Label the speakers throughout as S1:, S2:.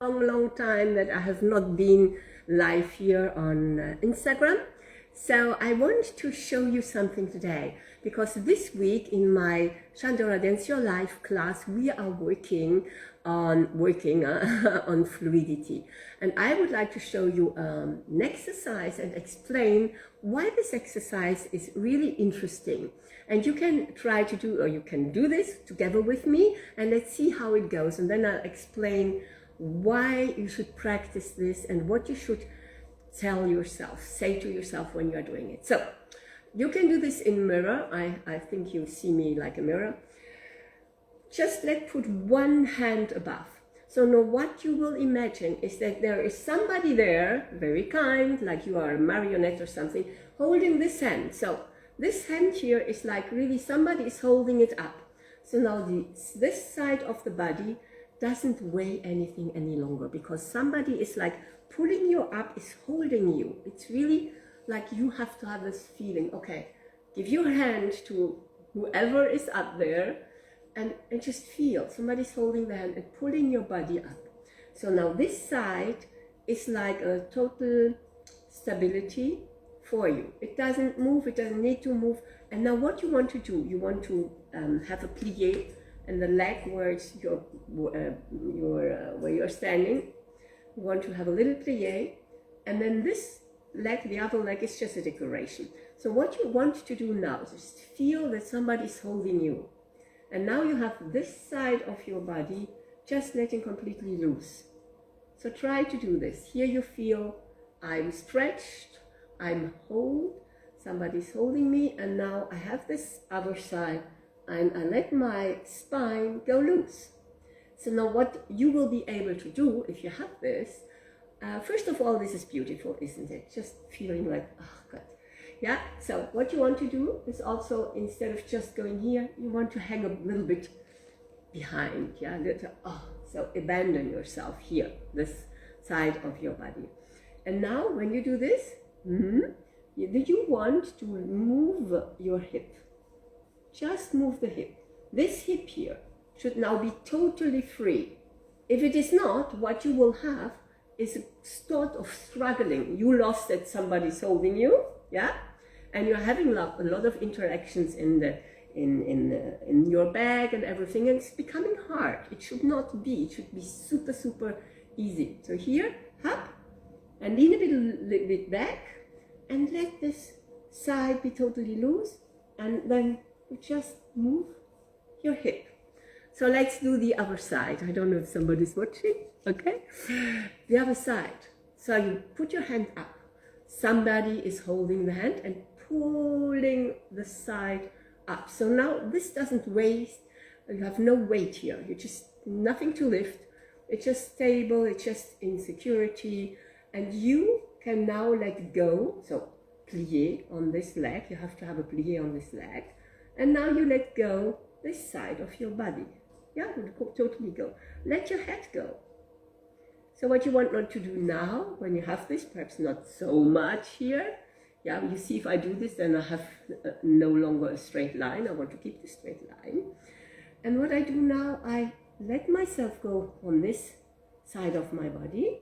S1: long time that I have not been live here on Instagram. So I want to show you something today, because this week in my Shandora Dance Your Life class, we are working on fluidity. And I would like to show you an exercise and explain why this exercise is really interesting. And you can try to do, or you can do this together with me, and let's see how it goes. And then I'll explain why you should practice this and what you should tell yourself, say to yourself when you're doing it. So you can do this in mirror. I think you see me like a mirror. Just put one hand above. So now what you will imagine is that there is somebody there, very kind, like you are a marionette or something, holding this hand. So this hand here is like really somebody is holding it up. So now this side of the body doesn't weigh anything any longer, because somebody is like pulling you up, is holding you. It's really like you have to have this feeling, okay, give your hand to whoever is up there and just feel somebody's holding the hand and pulling your body up. So now this side is like a total stability for you. It doesn't move, it doesn't need to move. And now what you want to do, you want to have a plie, and the leg where it's where you're standing, you want to have a little plie, and then this leg, the other leg, is just a decoration. So what you want to do now is just feel that somebody's holding you. And now you have this side of your body just letting completely loose. So try to do this. Here you feel I'm stretched, I'm whole, somebody's holding me, and now I have this other side and I let my spine go loose. So now what you will be able to do if you have this, first of all, this is beautiful, isn't it? Just feeling like, oh God. Yeah, so what you want to do is also, instead of just going here, you want to hang a little bit behind, yeah, so abandon yourself here, this side of your body. And now when you do this, you want to move your hip. Just move the hip. This hip here should now be totally free. If it is not, what you will have is a sort of struggling. You lost that somebody's holding you, yeah, and you're having a lot of interactions in your bag and everything, and it's becoming hard. It should not be. It should be super, super easy. So here, up, and lean a bit back, and let this side be totally loose, and then you just move your hip. So let's do the other side. I don't know if somebody's watching, okay? The other side. So you put your hand up. Somebody is holding the hand and pulling the side up. So now this doesn't weigh, you have no weight here. You just, nothing to lift. It's just stable, it's just in security. And you can now let go. So plie on this leg. You have to have a plie on this leg. And now you let go this side of your body. Yeah, totally go. Let your head go. So what you want not to do now, when you have this, perhaps not so much here. Yeah, you see if I do this, then I have no longer a straight line. I want to keep the straight line. And what I do now, I let myself go on this side of my body,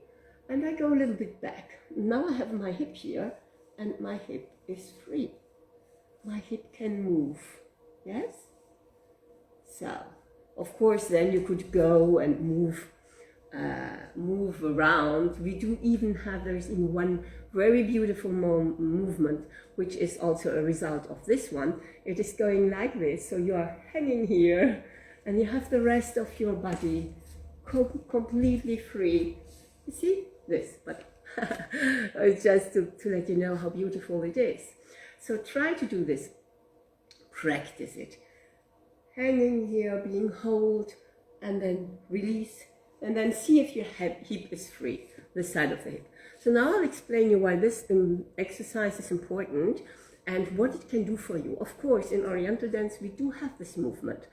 S1: and I go a little bit back. Now I have my hip here, and my hip is free. My hip can move. Yes? So, of course, then you could go and move around. We do even have, there's even one very beautiful movement, which is also a result of this one. It is going like this. So you are hanging here, and you have the rest of your body completely free. You see this, but it's just to let you know how beautiful it is. So try to do this. Practice it. Hanging here, being held, and then release, and then see if your hip is free, this side of the hip. So now I'll explain you why this exercise is important and what it can do for you. Of course, in Oriental dance, we do have this movement,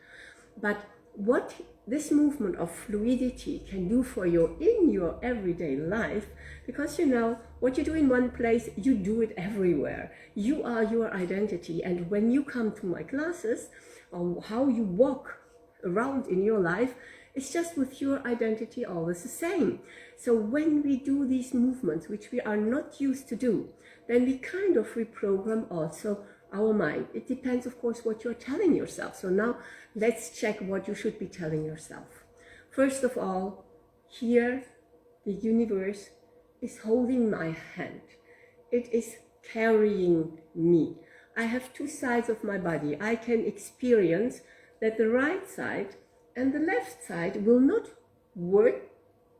S1: but what this movement of fluidity can do for you in your everyday life, because you know, what you do in one place, you do it everywhere. You are your identity, and when you come to my classes, on how you walk around in your life, It's just with your identity always the same. So when we do these movements, which we are not used to do, then we kind of reprogram also our mind. It depends, of course, what you're telling yourself. So now let's check what you should be telling yourself. First of all, here the universe is holding my hand. It is carrying me. I have two sides of my body. I can experience that the right side and the left side will not work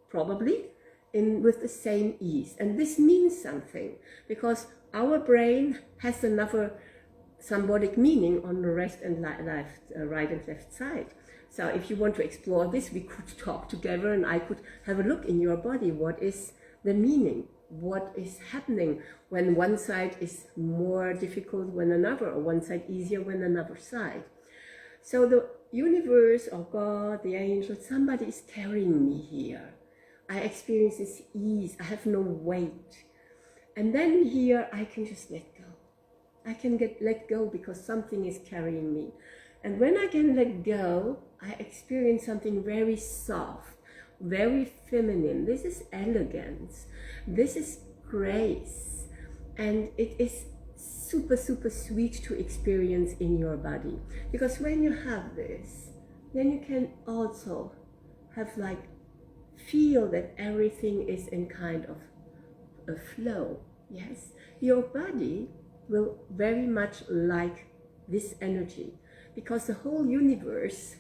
S1: probably with the same ease. And this means something, because our brain has another symbolic meaning on the right and left side. So if you want to explore this, we could talk together and I could have a look in your body. What is the meaning? What is happening when one side is more difficult than another, or one side easier than another side? So the universe or God, the angels, somebody is carrying me here. I experience this ease. I have no weight. And then here I can just let go. I can let go because something is carrying me. And when I can let go, I experience something very soft, very feminine. This is elegance. This is grace. And it is super, super sweet to experience in your body. Because when you have this, then you can also have feel that everything is in kind of a flow. Yes, your body will very much like this energy, because the whole universe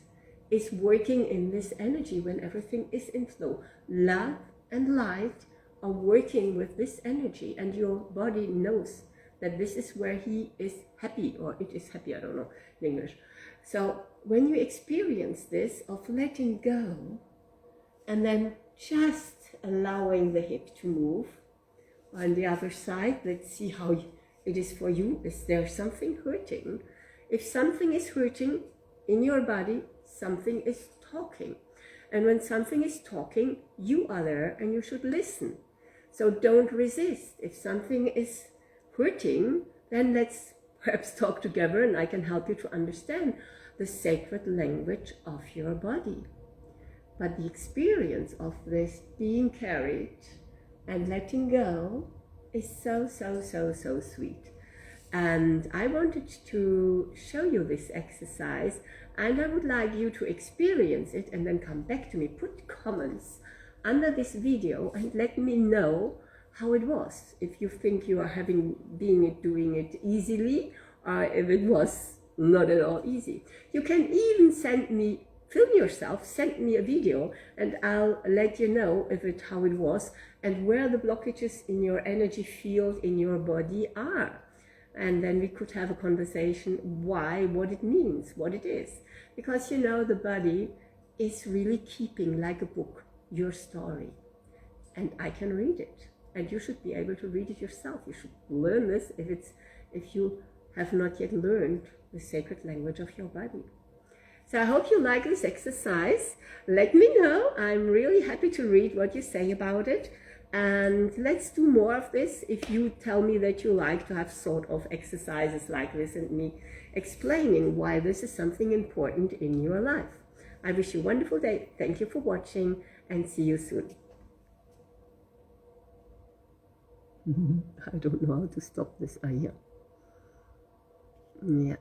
S1: is working in this energy when everything is in flow. Love and light are working with this energy, and your body knows that this is where he is happy, or it is happy, I don't know in English. So when you experience this of letting go, and then just allowing the hip to move, on the other side, let's see how it is for you. Is there something hurting? If something is hurting in your body, something is talking. And when something is talking, you are there and you should listen. So don't resist. If something is hurting, then let's perhaps talk together and I can help you to understand the sacred language of your body. But the experience of this being carried and letting go is so, so, so, so sweet. And I wanted to show you this exercise, and I would like you to experience it and then come back to me. Put comments under this video and let me know how it was. If you think you are doing it easily, or if it was not at all easy. You can even film yourself, send me a video, and I'll let you know how it was and where the blockages in your energy field in your body are. And then we could have a conversation what it means, what it is. Because the body is really keeping, like a book, your story. And I can read it. And you should be able to read it yourself. You should learn this if you have not yet learned the sacred language of your body. So I hope you like this exercise. Let me know. I'm really happy to read what you say about it. And let's do more of this. If you tell me that you like to have sort of exercises like this and me explaining why this is something important in your life. I wish you a wonderful day. Thank you for watching and see you soon. I don't know how to stop this. Yeah.